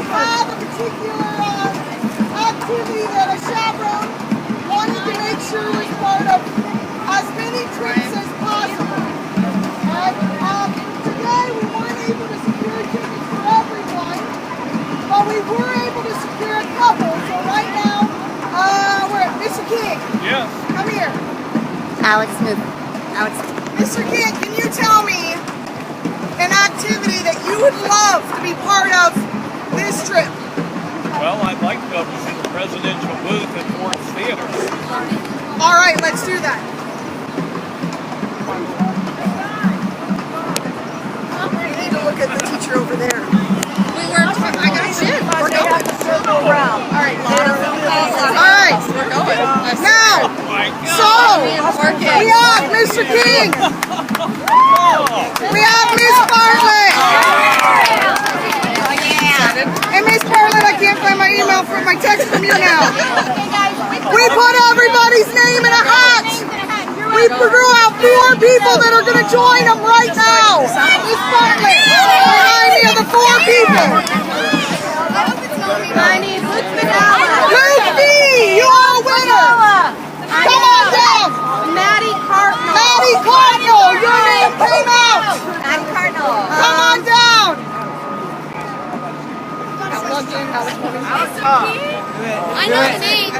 have a particular activity that a chaperone wanted to make sure was part of as many trips as possible. And today we weren't able to secure tickets for everyone, but we were able to secure a couple. So right now, we're at Mr. King. Yes. Come here. Alex, move. Alex. Mr. King, can you tell me an activity that you would love to be part of this trip? Well, I'd like to go to see the presidential booth at Ford's Theater. All right, let's do that. You need to look at the teacher over there. I got you. We're going. Circle around. All right. All right. We're going. Now, so we have Mr. King. We have Miss Bartlett. And Miss Bartlett, I can't find my email from my text from you now. We put everybody's name in a hat. We drew out 4 people that are going to join them right now. Miss Bartlett, remind me of the 4 people. My name is Luke Luke B, you are a winner. Come on down. Maddie Cardinal. Maddie Cardinal, your name came out. Maddie Cardinal. Come on down. I know the name.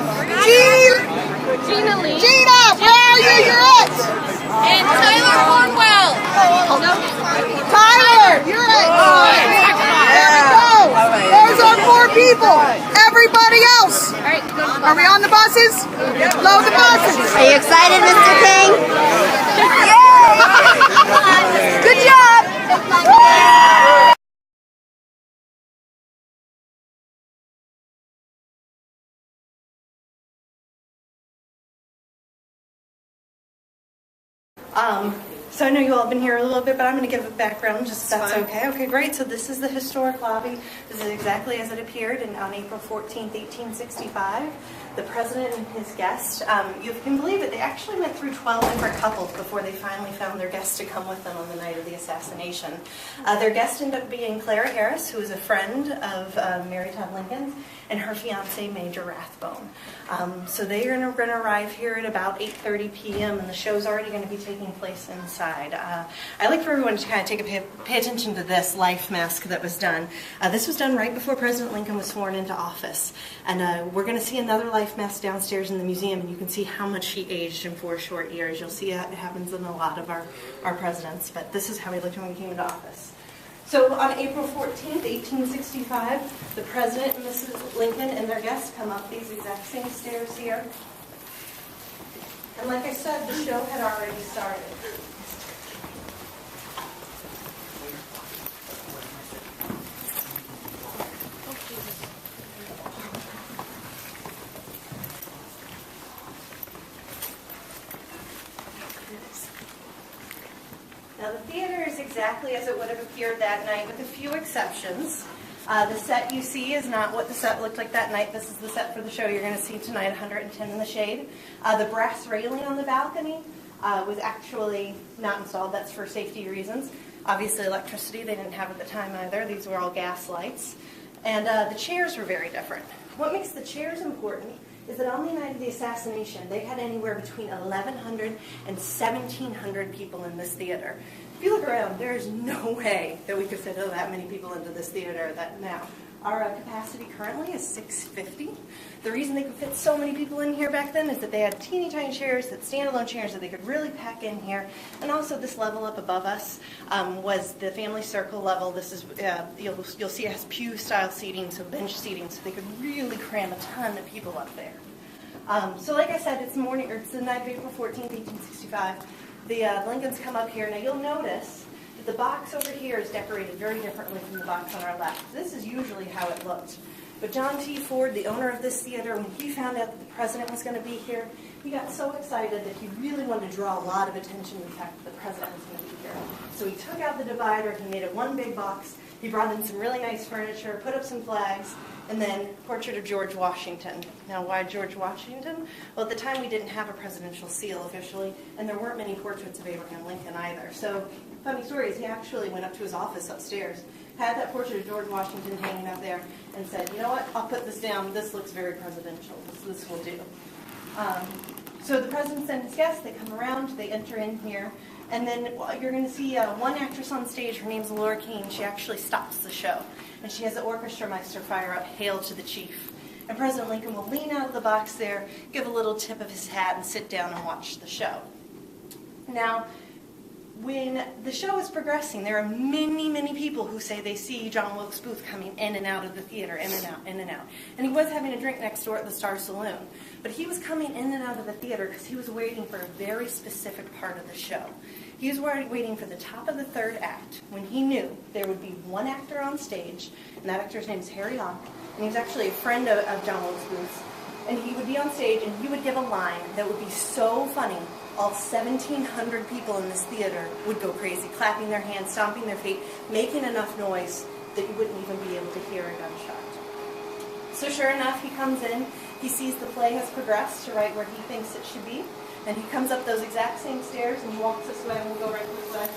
Gina Lee. Gina, where are you? You're it. And Tyler Hornwell. Tyler, you're it. There we go. Those are 4 people. Everybody else. Are we on the buses? Load the buses. Are you excited, Mr. King? Yay! Good job. So I know you all have been here a little bit, but I'm going to give a background, just if that's okay. Okay, great. So this is the historic lobby. This is exactly as it appeared on April 14th, 1865. The president and his guest, you can believe it, they actually went through 12 different couples before they finally found their guest to come with them on the night of the assassination. Their guest ended up being Clara Harris, who was a friend of Mary Todd Lincoln's, and her fiance, Major Rathbone. So they are going to arrive here at about 8:30 p.m. and the show's already going to be taking place inside. I like for everyone to kind of pay attention to this life mask that was done. This was done right before President Lincoln was sworn into office. And we're going to see another life mask downstairs in the museum, and you can see how much he aged in 4 short years. You'll see it happens in a lot of our presidents, but this is how he looked when he came into office. So on April 14th, 1865, the President and Mrs. Lincoln and their guests come up these exact same stairs here. And like I said, the show had already started. Now the theater is exactly as it would have appeared that night, with a few exceptions. The set you see is not what the set looked like that night. This is the set for the show you're going to see tonight, 110 in the Shade. The brass railing on the balcony was actually not installed. That's for safety reasons. Obviously electricity they didn't have at the time either. These were all gas lights. And the chairs were very different. What makes the chairs important is that on the night of the assassination, they had anywhere between 1,100 and 1,700 people in this theater. If you look around, there is no way that we could fit that many people into this theater now. Our capacity currently is 650. The reason they could fit so many people in here back then is that they had teeny tiny chairs, that standalone chairs that they could really pack in here. And also this level up above us was the family circle level. This is, you'll see it has pew style seating, so bench seating, so they could really cram a ton of people up there. So like I said, it's the night of April 14th, 1865. The Lincolns come up here. Now you'll notice that the box over here is decorated very differently from the box on our left. This is usually how it looked. But John T. Ford, the owner of this theater, when he found out that the president was going to be here, he got so excited that he really wanted to draw a lot of attention to the fact that the president was going to be here. So he took out the divider, he made it one big box, he brought in some really nice furniture, put up some flags, and then portrait of George Washington. Now, why George Washington? Well, at the time we didn't have a presidential seal officially, and there weren't many portraits of Abraham Lincoln either. So he funny story is he actually went up to his office upstairs, had that portrait of George Washington hanging up there, and said, you know what, I'll put this down. This looks very presidential. This will do. So the president and his guests, they come around, they enter in here, and then you're going to see one actress on stage. Her name's Laura Keene. She actually stops the show, and she has the orchestra meister fire up "Hail to the Chief." And President Lincoln will lean out of the box there, give a little tip of his hat, and sit down and watch the show. Now, when the show is progressing, there are many, many people who say they see John Wilkes Booth coming in and out of the theater, in and out, in and out. And he was having a drink next door at the Star Saloon. But he was coming in and out of the theater because he was waiting for a very specific part of the show. He was waiting for the top of the third act when he knew there would be one actor on stage, and that actor's name is Harry Hawk, and he was actually a friend of John Wilkes Booth's. And he would be on stage and he would give a line that would be so funny, all 1,700 people in this theater would go crazy, clapping their hands, stomping their feet, making enough noise that you wouldn't even be able to hear a gunshot. So sure enough, he comes in, he sees the play has progressed to right where he thinks it should be, and he comes up those exact same stairs and he walks this way, and we'll go right this way.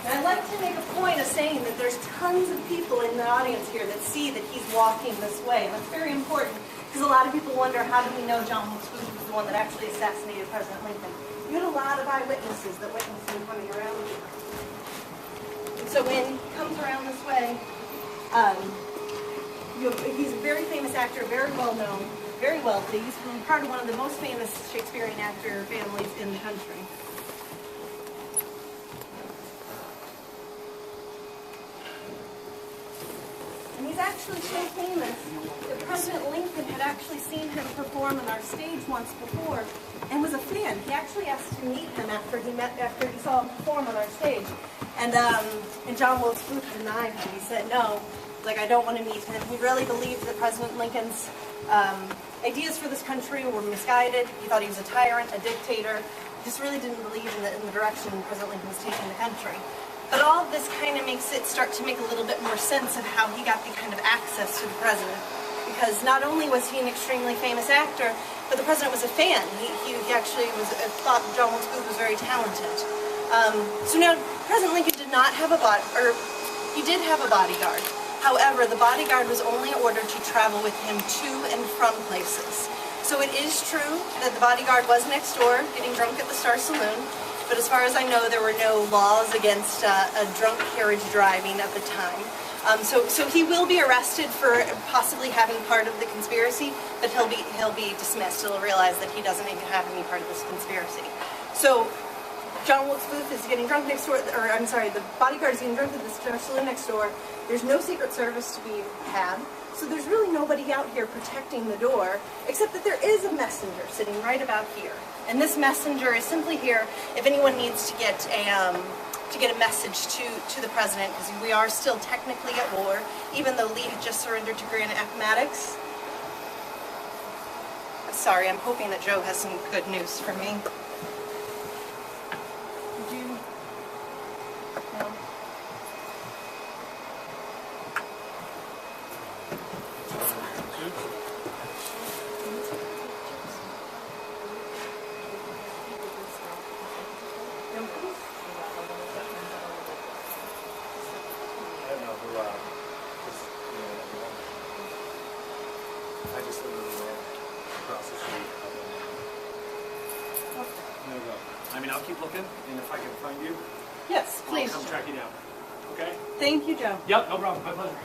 And I'd like to make a point of saying that there's tons of people in the audience here that see that he's walking this way, and that's very important, because a lot of people wonder, how do we know John Wilkes Booth was the one that actually assassinated President Lincoln? You had a lot of eyewitnesses that witnessed him coming around. And so when he comes around this way, he's a very famous actor, very well known, very wealthy. He's part of one of the most famous Shakespearean actor families in the country. And he's actually so famous that President Lincoln had actually seen him perform on our stage once before and was a fan. He actually asked to meet him after he saw him perform on our stage. And John Wilkes Booth denied him. He said, no, like, I don't want to meet him. He really believed that President Lincoln's ideas for this country were misguided. He thought he was a tyrant, a dictator. He just really didn't believe in the direction President Lincoln was taking the country. But all of this kind of makes it start to make a little bit more sense of how he got the kind of access to the president. Because not only was he an extremely famous actor, but the president was a fan. He actually thought John Wilkes Booth was very talented. So now, President Lincoln did not have he did have a bodyguard. However, the bodyguard was only ordered to travel with him to and from places. So it is true that the bodyguard was next door getting drunk at the Star Saloon. But as far as I know, there were no laws against a drunk carriage driving at the time. So he will be arrested for possibly having part of the conspiracy, but he'll be dismissed. He'll realize that he doesn't even have any part of this conspiracy. So John Wilkes Booth is getting drunk next door, or I'm sorry, the bodyguard is getting drunk at the Star Saloon next door. There's no Secret Service to be had. So there's really nobody out here protecting the door, except that there is a messenger sitting right about here. And this messenger is simply here if anyone needs to get a message to the president, because we are still technically at war, even though Lee had just surrendered to Grand Appomattox. Sorry, I'm hoping that Joe has some good news for me. Did you? No. I just live across the street. No go. I mean, I'll keep looking, and if I can find you, Yes, please. I'll come track you down. Okay? Thank you, Joe. Yep, no problem. My pleasure.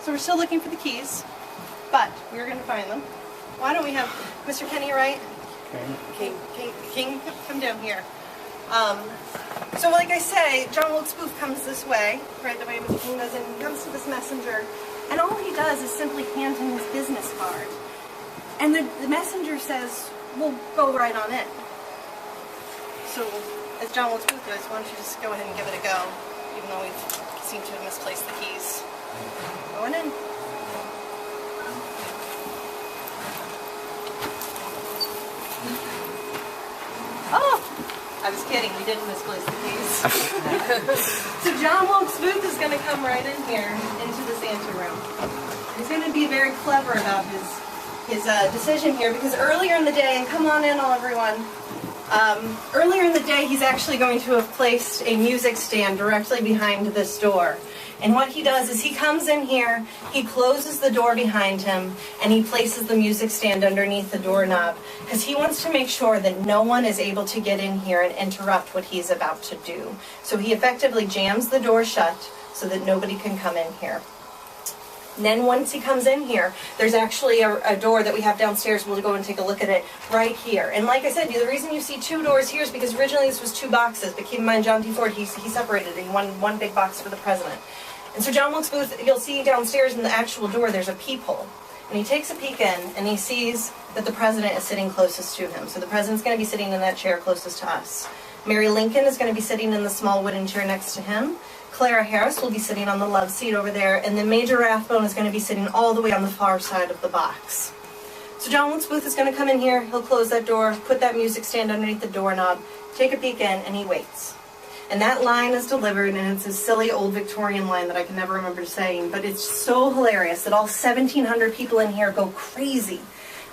So we're still looking for the keys, but we're going to find them. Why don't we have Mr. Kenny, right? King, come down here. So like I say, John Wilkes Booth comes this way, right the way Mr. King does, and he comes to this messenger, and all he does is simply hand him his business card. And the messenger says, well, go right on in. So, as John Wilkes Booth does, why don't you just go ahead and give it a go, even though we seem to have misplaced the keys. Going in. Oh! I was kidding, we didn't misplace the keys. So John Wilkes Booth is going to come right in here into this anteroom. He's going to be very clever about his decision here, because earlier in the day, and come on in all everyone, Earlier in the day, he's actually going to have placed a music stand directly behind this door. And what he does is he comes in here, he closes the door behind him, and he places the music stand underneath the doorknob because he wants to make sure that no one is able to get in here and interrupt what he's about to do. So he effectively jams the door shut so that nobody can come in here. And then once he comes in here, there's actually a door that we have downstairs. We'll go and take a look at it right here. And like I said, the reason you see two doors here is because originally this was two boxes. But keep in mind, John T. Ford, he separated it. He wanted one big box for the president. And so John Wilkes Booth, you'll see downstairs in the actual door, there's a peephole. And he takes a peek in, and he sees that the president is sitting closest to him. So the president's going to be sitting in that chair closest to us. Mary Lincoln is going to be sitting in the small wooden chair next to him. Clara Harris will be sitting on the love seat over there, and then Major Rathbone is going to be sitting all the way on the far side of the box. So John Wilkes Booth is going to come in here, he'll close that door, put that music stand underneath the doorknob, take a peek in, and he waits. And that line is delivered, and it's a silly old Victorian line that I can never remember saying, but it's so hilarious that all 1,700 people in here go crazy.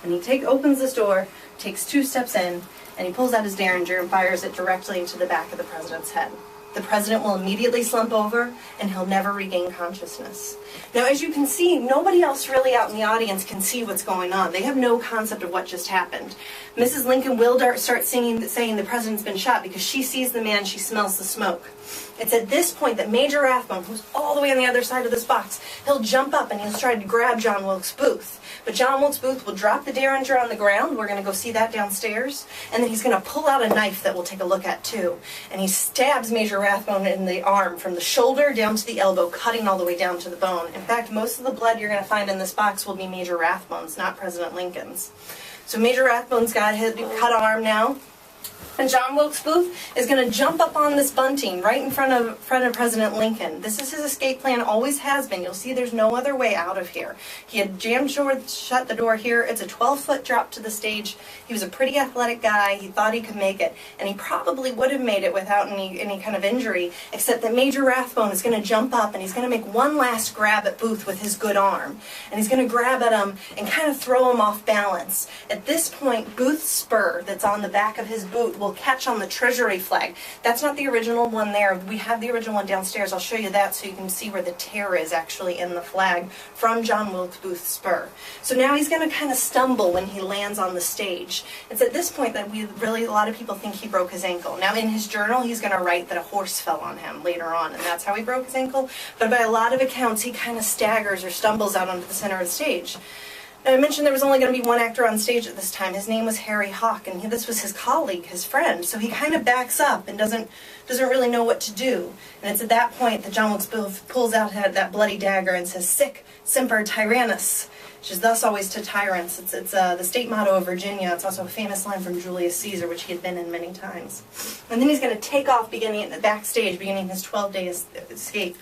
And he opens this door, takes 2 steps in, and he pulls out his Derringer and fires it directly into the back of the president's head. The president will immediately slump over, and he'll never regain consciousness. Now, as you can see, nobody else really out in the audience can see what's going on. They have no concept of what just happened. Mrs. Lincoln will start saying the president's been shot because she sees the man, she smells the smoke. It's at this point that Major Rathbone, who's all the way on the other side of this box, he'll jump up and he'll try to grab John Wilkes Booth. But John Wilkes Booth will drop the Derringer on the ground. We're going to go see that downstairs. And then he's going to pull out a knife that we'll take a look at too. And he stabs Major Rathbone in the arm from the shoulder down to the elbow, cutting all the way down to the bone. In fact, most of the blood you're going to find in this box will be Major Rathbone's, not President Lincoln's. So Major Rathbone's got his cut arm now. And John Wilkes Booth is going to jump up on this bunting right in front of President Lincoln. This is his escape plan, always has been. You'll see there's no other way out of here. He had jammed shut the door here. It's a 12-foot drop to the stage. He was a pretty athletic guy. He thought he could make it. And he probably would have made it without any kind of injury, except that Major Rathbone is going to jump up and he's going to make one last grab at Booth with his good arm. And he's going to grab at him and kind of throw him off balance. At this point, Booth's spur that's on the back of his boot will catch on the Treasury flag. That's not the original one there. We have the original one downstairs. I'll show you that so you can see where the tear is actually in the flag from John Wilkes Booth's spur. So now he's going to kind of stumble when he lands on the stage. It's at this point that a lot of people think he broke his ankle. Now in his journal he's going to write that a horse fell on him later on, and that's how he broke his ankle. But by a lot of accounts he kind of staggers or stumbles out onto the center of the stage. Now, I mentioned there was only going to be one actor on stage at this time. His name was Harry Hawk, and this was his colleague, his friend. So he kind of backs up and doesn't really know what to do. And it's at that point that John Wilkes Booth pulls out that bloody dagger and says, "Sic semper tyrannis," which is thus always to tyrants. It's the state motto of Virginia. It's also a famous line from Julius Caesar, which he had been in many times. And then he's going to take off beginning his 12-day escape.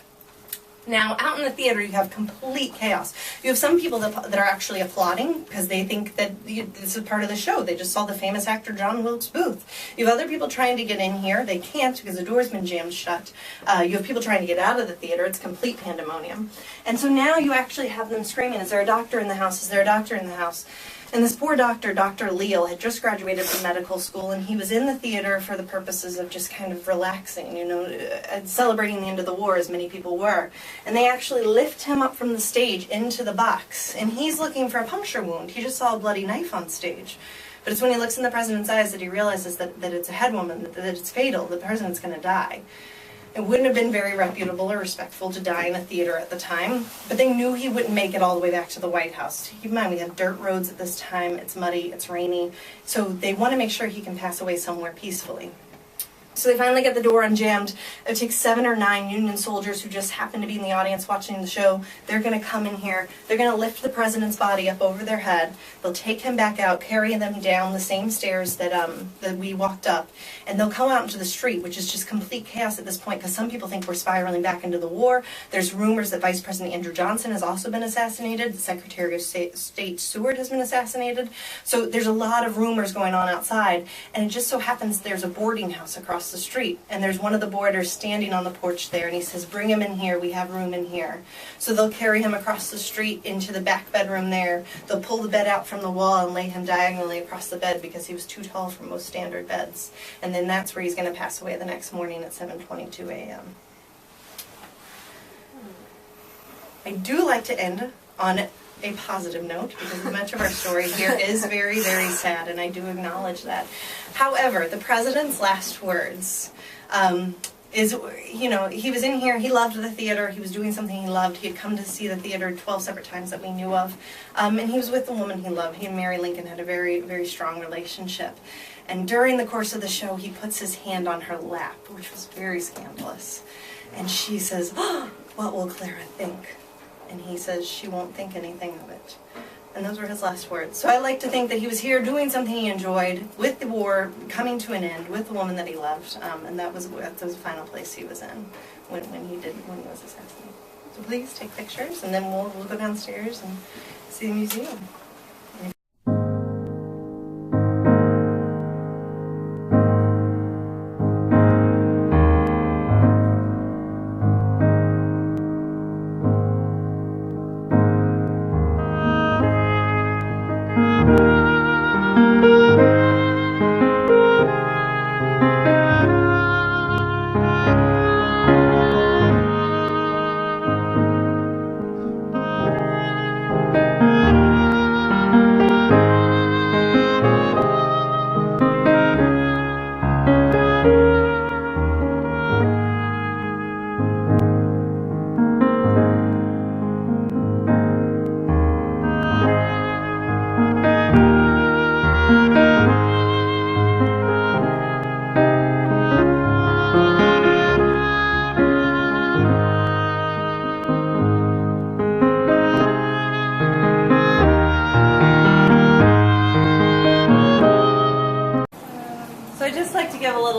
Now, out in the theater, you have complete chaos. You have some people that are actually applauding because they think that this is part of the show. They just saw the famous actor John Wilkes Booth. You have other people trying to get in here. They can't because the door's been jammed shut. You have people trying to get out of the theater. It's complete pandemonium. And so now you actually have them screaming, "Is there a doctor in the house? Is there a doctor in the house?" And this poor doctor, Dr. Leal, had just graduated from medical school, and he was in the theater for the purposes of just kind of relaxing, celebrating the end of the war, as many people were. And they actually lift him up from the stage into the box, and he's looking for a puncture wound. He just saw a bloody knife on stage. But it's when he looks in the president's eyes that he realizes that it's a head wound, that it's fatal, the president's going to die. It wouldn't have been very reputable or respectful to die in a theater at the time, but they knew he wouldn't make it all the way back to the White House. Keep in mind, we have dirt roads at this time, it's muddy, it's rainy, so they want to make sure he can pass away somewhere peacefully. So they finally get the door unjammed. It takes 7 or 9 Union soldiers who just happen to be in the audience watching the show. They're going to come in here. They're going to lift the president's body up over their head. They'll take him back out, carry them down the same stairs that we walked up, and they'll come out into the street, which is just complete chaos at this point because some people think we're spiraling back into the war. There's rumors that Vice President Andrew Johnson has also been assassinated. The Secretary of State Seward has been assassinated. So there's a lot of rumors going on outside, and it just so happens there's a boarding house across across the street, and there's one of the boarders standing on the porch there, and he says, bring him in here, we have room in here. So they'll carry him across the street into the back bedroom there. They'll pull the bed out from the wall and lay him diagonally across the bed because he was too tall for most standard beds. And then that's where he's going to pass away the next morning at 7:22 a.m. I do like to end on a positive note because much of our story here is very, very sad, and I do acknowledge that. However, the president's last words is, you know, he was in here, he loved the theater, he was doing something he loved, he had come to see the theater 12 separate times that we knew of, and he was with the woman he loved. He and Mary Lincoln had a very, very strong relationship. And during the course of the show, he puts his hand on her lap, which was very scandalous. And she says, oh, what will Clara think? And he says, she won't think anything of it. And those were his last words. So I like to think that he was here doing something he enjoyed, with the war coming to an end, with the woman that he loved, and that was the final place he was in when he was assassinated. So please take pictures, and then we'll go downstairs and see the museum.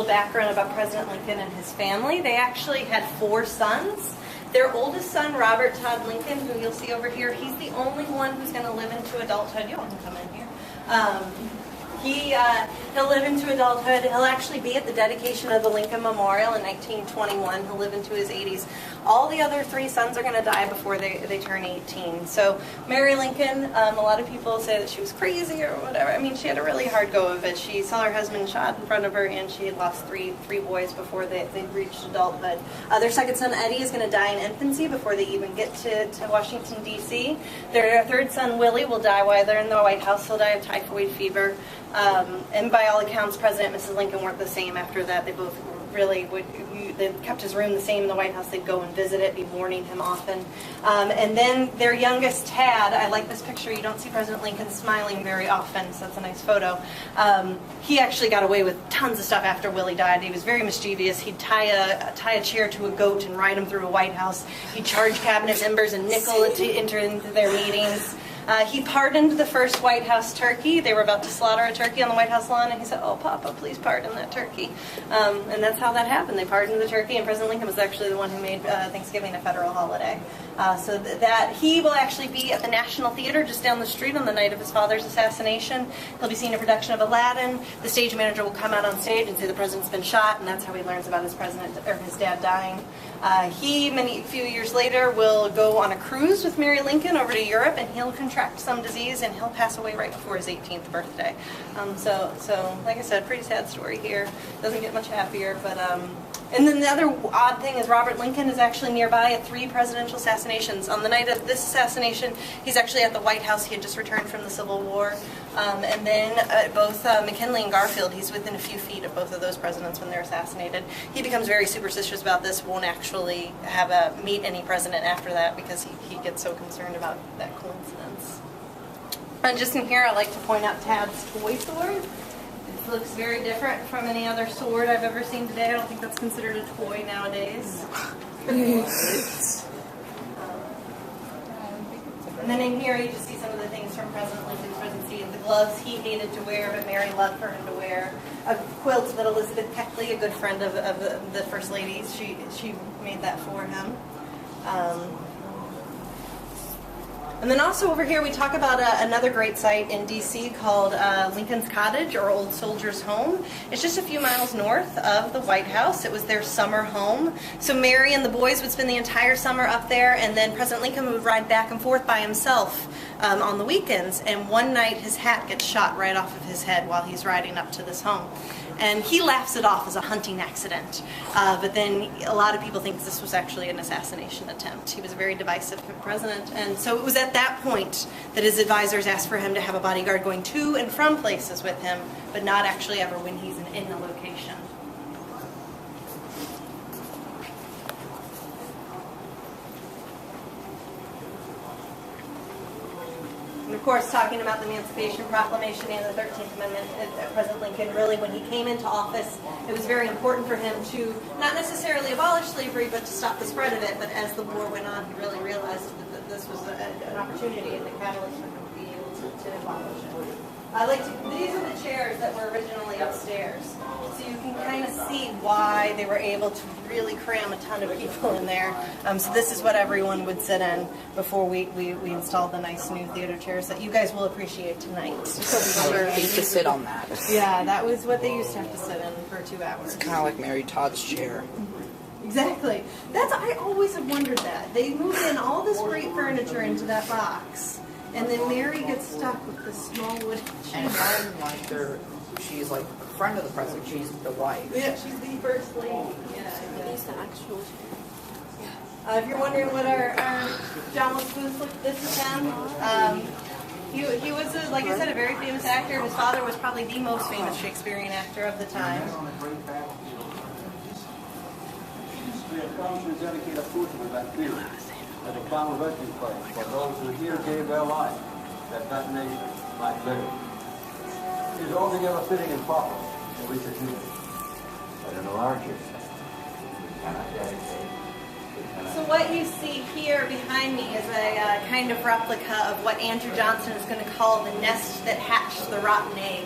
Background about President Lincoln and his family. They actually had 4 sons. Their oldest son, Robert Todd Lincoln, who you'll see over here, he's the only one who's going to live into adulthood. You all can come in here. He'll live into adulthood. He'll actually be at the dedication of the Lincoln Memorial in 1921. He'll live into his 80s. All the other 3 sons are going to die before they turn 18. So Mary Lincoln, a lot of people say that she was crazy or whatever. I mean, she had a really hard go of it. She saw her husband shot in front of her, and she had lost three boys before they reached adulthood. Their second son, Eddie, is going to die in infancy before they even get to Washington, D.C. Their third son, Willie, will die while they're in the White House. He'll die of typhoid fever. And by all accounts, President and Mrs. Lincoln weren't the same after that. They both really they kept his room the same in the White House. They'd go and visit it, be mourning him often. And then their youngest, Tad, I like this picture. You don't see President Lincoln smiling very often, so that's a nice photo. He actually got away with tons of stuff after Willie died. He was very mischievous. He'd tie a chair to a goat and ride him through a White House. He'd charge cabinet members a nickel to enter into their meetings. He pardoned the first White House turkey. They were about to slaughter a turkey on the White House lawn, and he said, "Oh, Papa, please pardon that turkey." And that's how that happened. They pardoned the turkey, and President Lincoln was actually the one who made Thanksgiving a federal holiday. So that he will actually be at the National Theater just down the street on the night of his father's assassination. He'll be seeing a production of Aladdin. The stage manager will come out on stage and say the president's been shot, and that's how he learns about his dad dying. A few years later, will go on a cruise with Mary Lincoln over to Europe, and he'll contract some disease, and he'll pass away right before his 18th birthday. So like I said, pretty sad story here. Doesn't get much happier, but and then the other odd thing is Robert Lincoln is actually nearby at 3 presidential assassinations. On the night of this assassination, he's actually at the White House. He had just returned from the Civil War. And then both McKinley and Garfield, he's within a few feet of both of those presidents when they're assassinated. He becomes very superstitious about this, won't actually meet any president after that because he gets so concerned about that coincidence. And just in here, I like to point out Tad's toy sword. It looks very different from any other sword I've ever seen today. I don't think that's considered a toy nowadays. And then in here, you just see some of the things from President Lincoln's presidency. The gloves he hated to wear, but Mary loved for him to wear. A quilt that Elizabeth Keckley, a good friend of the First Ladies, she made that for him. And then also over here we talk about another great site in DC called Lincoln's Cottage, or Old Soldier's Home. It's just a few miles north of the White House. It was their summer home. So Mary and the boys would spend the entire summer up there, and then President Lincoln would ride back and forth by himself on the weekends. And one night his hat gets shot right off of his head while he's riding up to this home. And he laughs it off as a hunting accident. But then a lot of people think this was actually an assassination attempt. He was a very divisive president. And so it was at that point that his advisors asked for him to have a bodyguard going to and from places with him, but not actually ever when he's in the location. And of course, talking about the Emancipation Proclamation and the 13th Amendment, President Lincoln really, when he came into office, it was very important for him to not necessarily abolish slavery, but to stop the spread of it. But as the war went on, he really realized that this was an opportunity and the catalyst for him to be able to abolish it. These are the chairs that were originally upstairs. So you can kind of see why they were able to really cram a ton of people in there. So this is what everyone would sit in before we installed the nice new theater chairs that you guys will appreciate tonight. I used to sit on that. Yeah, that was what they used to have to sit in for 2 hours. It's kind of like Mary Todd's chair. Exactly. I always have wondered that. They moved in all this great furniture into that box, and then Mary gets stuck with this small wooden chair. And Martin, like, she's like a friend of the president. She's the wife. Yeah, she's the first lady. Yeah, He's the actual if you're wondering what our John Wilkes Booth looked, this is him. He was, like I said, a very famous actor. His father was probably the most famous Shakespearean actor of the time. We have come to dedicate a portion of that field as a final resting place for those who here gave their life that nation might live. It is altogether fitting and proper that we should do it. But in a larger sense, we cannot dedicate. So what you see here behind me is a kind of replica of what Andrew Johnson is going to call the nest that hatched the rotten egg.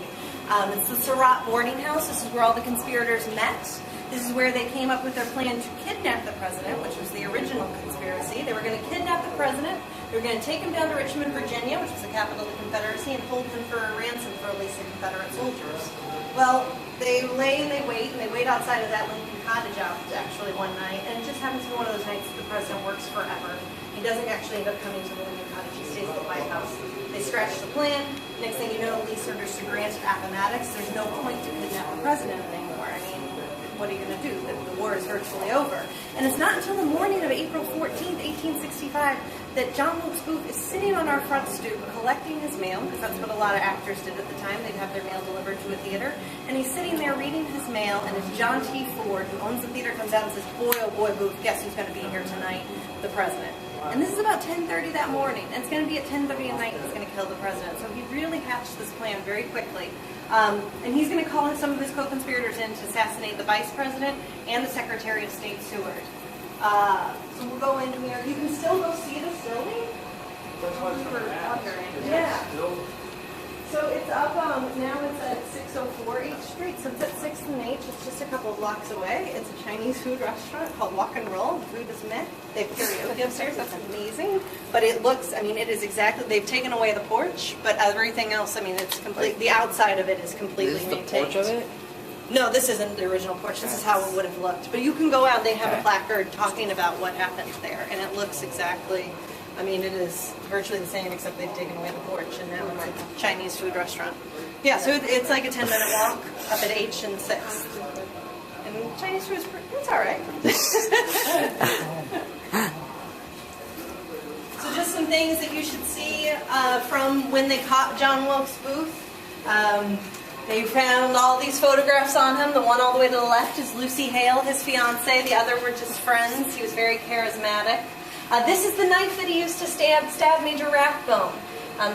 It's the Surratt boarding house. This is where all the conspirators met. This is where they came up with their plan to kidnap the president, which was the original conspiracy. They were going to kidnap the president. They were going to take him down to Richmond, Virginia, which was the capital of the Confederacy, and hold him for a ransom for releasing Confederate soldiers. Well, they lay and they wait outside of that Lincoln Cottage actually one night, and it just happens to be one of those nights that the president works forever. He doesn't actually end up coming to the Lincoln Cottage. He stays at the White House. They scratch the plan. Next thing you know, Lee Sanders granted Appomattox. There's no point to kidnap the president anymore. I mean, what are you going to do? The war is virtually over. And it's not until the morning of April 14th, 1865, that John Wilkes Booth is sitting on our front stoop collecting his mail, because that's what a lot of actors did at the time. They'd have their mail delivered to a theater. And he's sitting there reading his mail, and as John T. Ford, who owns the theater, comes out and says, "Boy, oh boy, Booth, guess who's going to be here tonight? The president." And this is about 10:30 that morning, and it's going to be at 10:30 at night he's going to kill the president. So he really hatched this plan very quickly. And he's going to call in some of his co-conspirators in to assassinate the vice president and the Secretary of State Seward. So we'll go in here. You can still go see this building. Yeah. So it's up, now it's at 604 H Street, so it's at 6th and H, it's just a couple of blocks away. It's a Chinese food restaurant called Walk and Roll. The food is meh. They have karaoke upstairs, that's amazing. But it looks, I mean, it is exactly, they've taken away the porch, but everything else, I mean, it's complete, the outside of it is completely maintained. Is this the porch of it? No, this isn't the original porch, this is how it would have looked. But you can go out, they have a placard talking about what happened there, and it looks exactly, I mean, it is virtually the same, except they've taken away the porch, and now it's a Chinese food restaurant. Yeah, so it's like a 10-minute walk up at H and 6th. And Chinese food is it's all right. So just some things that you should see from when they caught John Wilkes Booth. They found all these photographs on him. The one all the way to the left is Lucy Hale, his fiancée. The other were just friends. He was very charismatic. This is the knife that he used to stab Major Rathbone.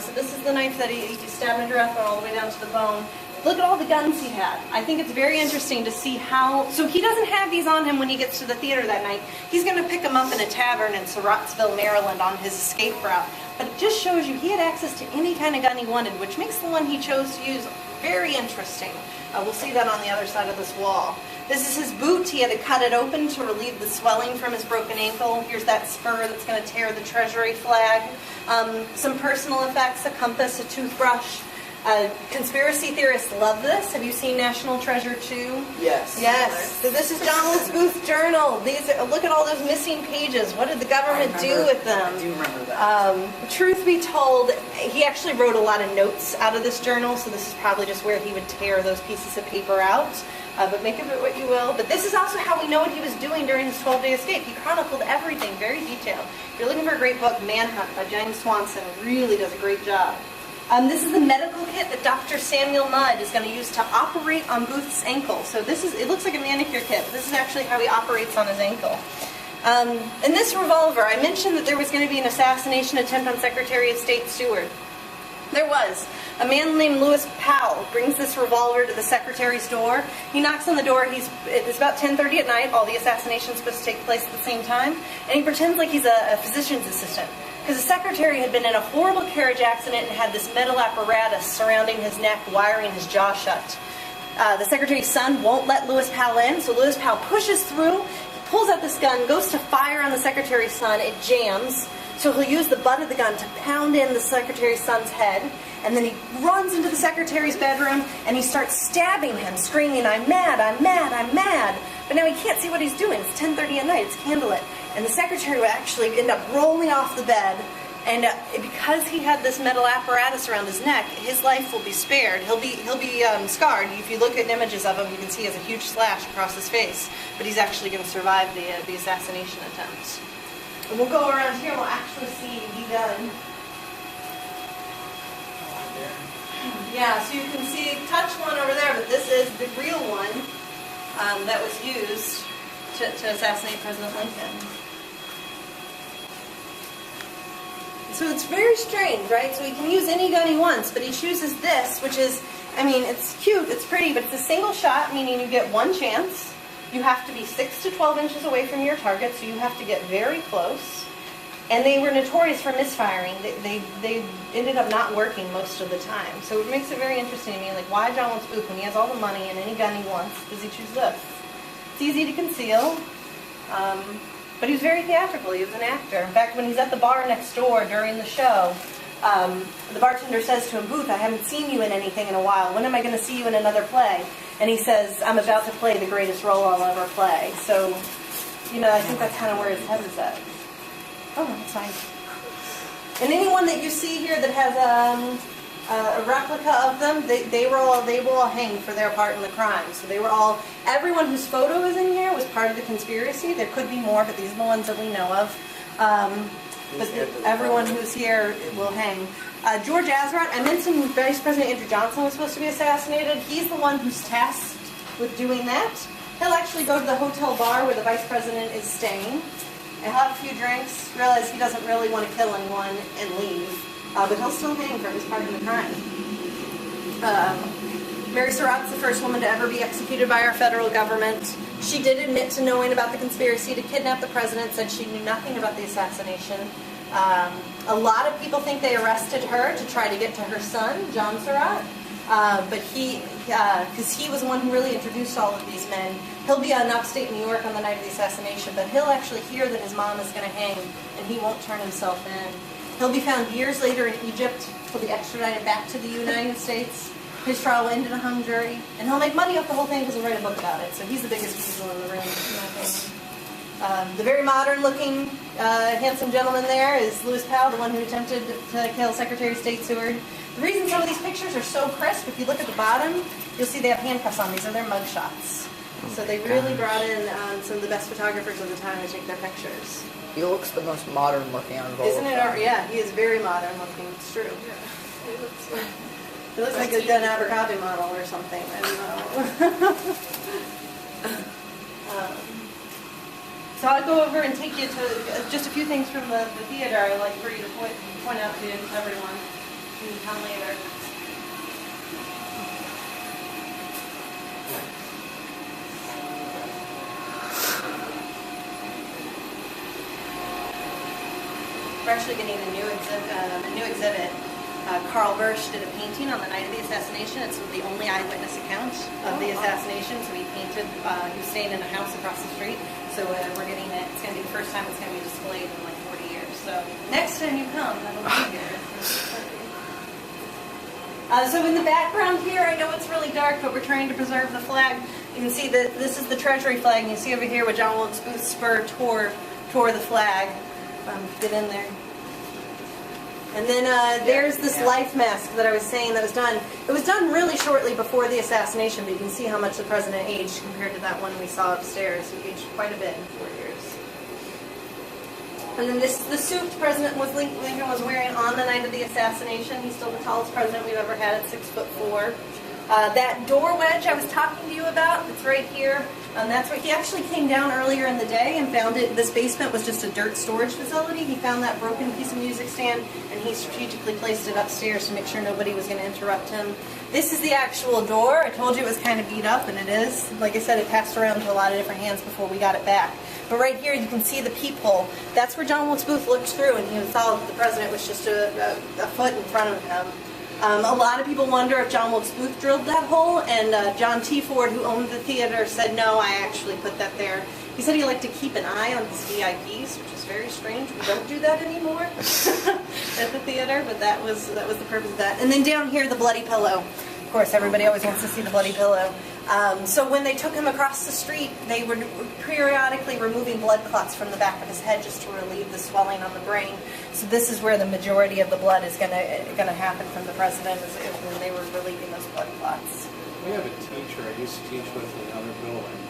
So this is the knife that he stabbed Major Rathbone all the way down to the bone. Look at all the guns he had. I think it's very interesting to see how... So he doesn't have these on him when he gets to the theater that night. He's going to pick them up in a tavern in Surrattsville, Maryland on his escape route. But it just shows you he had access to any kind of gun he wanted, which makes the one he chose to use Very interesting. We'll see that on the other side of this wall. This is his boot. He had to cut it open to relieve the swelling from his broken ankle. Here's that spur that's going to tear the Treasury flag. Some personal effects, a compass, a toothbrush. Conspiracy theorists love this. Have you seen National Treasure 2? Yes. Yes. So this is John Wilkes Booth's journal. Look at all those missing pages. What did the government do with them? I do remember that. Truth be told, he actually wrote a lot of notes out of this journal, so this is probably just where he would tear those pieces of paper out. But make of it what you will. But this is also how we know what he was doing during his 12-day escape. He chronicled everything, very detailed. If you're looking for a great book, Manhunt by James Swanson really does a great job. This is the medical kit that Dr. Samuel Mudd is going to use to operate on Booth's ankle. So it looks like a manicure kit, but this is actually how he operates on his ankle. And this revolver, I mentioned that there was going to be an assassination attempt on Secretary of State Seward. There was. A man named Lewis Powell brings this revolver to the secretary's door. He knocks on the door. It's about 10:30 at night. All the assassinations supposed to take place at the same time. And he pretends like he's a physician's assistant. Because the secretary had been in a horrible carriage accident and had this metal apparatus surrounding his neck, wiring his jaw shut. The secretary's son won't let Lewis Powell in, so Lewis Powell pushes through, pulls out this gun, goes to fire on the secretary's son. It jams. So he'll use the butt of the gun to pound in the secretary's son's head, and then he runs into the secretary's bedroom, and he starts stabbing him, screaming, "I'm mad, I'm mad, I'm mad." But now he can't see what he's doing. It's 10:30 at night. It's candlelit. And the secretary would actually end up rolling off the bed, and because he had this metal apparatus around his neck, his life will be spared. He'll be scarred. If you look at images of him, you can see he has a huge slash across his face, but he's actually going to survive the assassination attempt. And we'll go around here and we'll actually see the gun. Yeah, so you can see, touch one over there, but this is the real one that was used to assassinate President Lincoln. So it's very strange, right? So he can use any gun he wants, but he chooses this, which is, I mean, it's cute, it's pretty, but it's a single shot, meaning you get one chance. You have to be 6 to 12 inches away from your target, so you have to get very close. And they were notorious for misfiring. They ended up not working most of the time. So it makes it very interesting to me, like, why John Wilkes Booth, when he has all the money and any gun he wants, does he choose this? It's easy to conceal, but he was very theatrical. He was an actor. In fact, when he's at the bar next door during the show, the bartender says to him, "Booth, I haven't seen you in anything in a while. When am I going to see you in another play?" And he says, "I'm about to play the greatest role I'll ever play." So, you know, I think that's kind of where his head is at. Oh, that's fine. And anyone that you see here that has a replica of them, they were all hanged for their part in the crime. So they were all, everyone whose photo is in here was part of the conspiracy. There could be more, but these are the ones that we know of. But everyone who's here will hang. George Azrott, I mentioned Vice President Andrew Johnson was supposed to be assassinated. He's the one who's tasked with doing that. He'll actually go to the hotel bar where the Vice President is staying and have a few drinks, realize he doesn't really want to kill anyone, and leave. But he'll still hang for his part in the crime. Mary Surratt's the first woman to ever be executed by our federal government. She did admit to knowing about the conspiracy to kidnap the president, said she knew nothing about the assassination. A lot of people think they arrested her to try to get to her son, John Surratt. But because he was the one who really introduced all of these men. He'll be in upstate New York on the night of the assassination, but he'll actually hear that his mom is going to hang, and he won't turn himself in. He'll be found years later in Egypt. He'll be extradited back to the United States. His trial will end in a hung jury, and he'll make money off the whole thing because he'll write a book about it. So he's the biggest weasel in the room, in my opinion. The very modern-looking, handsome gentleman there is Lewis Powell, the one who attempted to kill Secretary of State Seward. The reason some of these pictures are so crisp, if you look at the bottom, you'll see they have handcuffs on. These are their mug shots. So they really brought in some of the best photographers of the time to take their pictures. He looks the most modern looking out of all Isn't of it? them. Yeah, he is very modern looking. It's true. He looks like a Gun Abercrombie model or something. I don't know. So I'll go over and take you to just a few things from the theater I'd like for you to point out to everyone. You can come later. We're actually getting a new exhibit Carl Bursch did a painting on the night of the assassination. It's the only eyewitness account of the assassination. So he painted, he was staying in a house across the street. So we're getting it. It's going to be the first time it's going to be displayed in like 40 years. So next time you come, that'll be here. So in the background here, I know it's really dark, but we're trying to preserve the flag. You can see that this is the Treasury flag, and you see over here where John Wilkes Booth's spur tore the flag. Get in there. And then there's this life mask that I was saying that was done. It was done really shortly before the assassination, but you can see how much the president aged compared to that one we saw upstairs. He aged quite a bit in 4 years. And then this is the suit President Lincoln was wearing on the night of the assassination. He's still the tallest president we've ever had at 6'4". That door wedge I was talking to you about, it's right here. That's where he actually came down earlier in the day and found it. This basement was just a dirt storage facility. He found that broken piece of music stand, and he strategically placed it upstairs to make sure nobody was going to interrupt him. This is the actual door. I told you it was kind of beat up, and it is. Like I said, it passed around to a lot of different hands before we got it back. But right here, you can see the peephole. That's where John Wilkes Booth looked through, and he saw that the president was just a foot in front of him. A lot of people wonder if John Wilkes Booth drilled that hole, and John T. Ford, who owned the theater, said, no, I actually put that there. He said he liked to keep an eye on his VIPs, which is very strange. We don't do that anymore at the theater, but that was the purpose of that. And then down here, the bloody pillow. Of course, everybody always wants to see the bloody pillow. So when they took him across the street, they were periodically removing blood clots from the back of his head just to relieve the swelling on the brain. So this is where the majority of the blood is going to happen from the president, is when they were relieving those blood clots. We have a teacher I used to teach with in another building,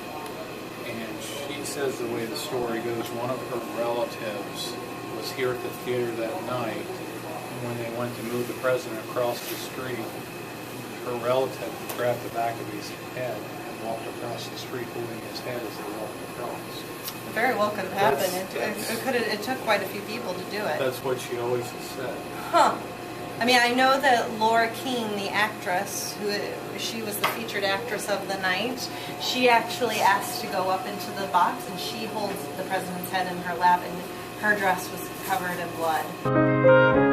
and she says the way the story goes, one of her relatives was here at the theater that night, and when they went to move the president across the street, her relative grabbed the back of his head and walked across the street holding his head as they walked across. It very well could have happened. It took quite a few people to do it. That's what she always has said. Huh. I mean, I know that Laura Keene, the actress, she was the featured actress of the night, she actually asked to go up into the box, and she holds the president's head in her lap, and her dress was covered in blood.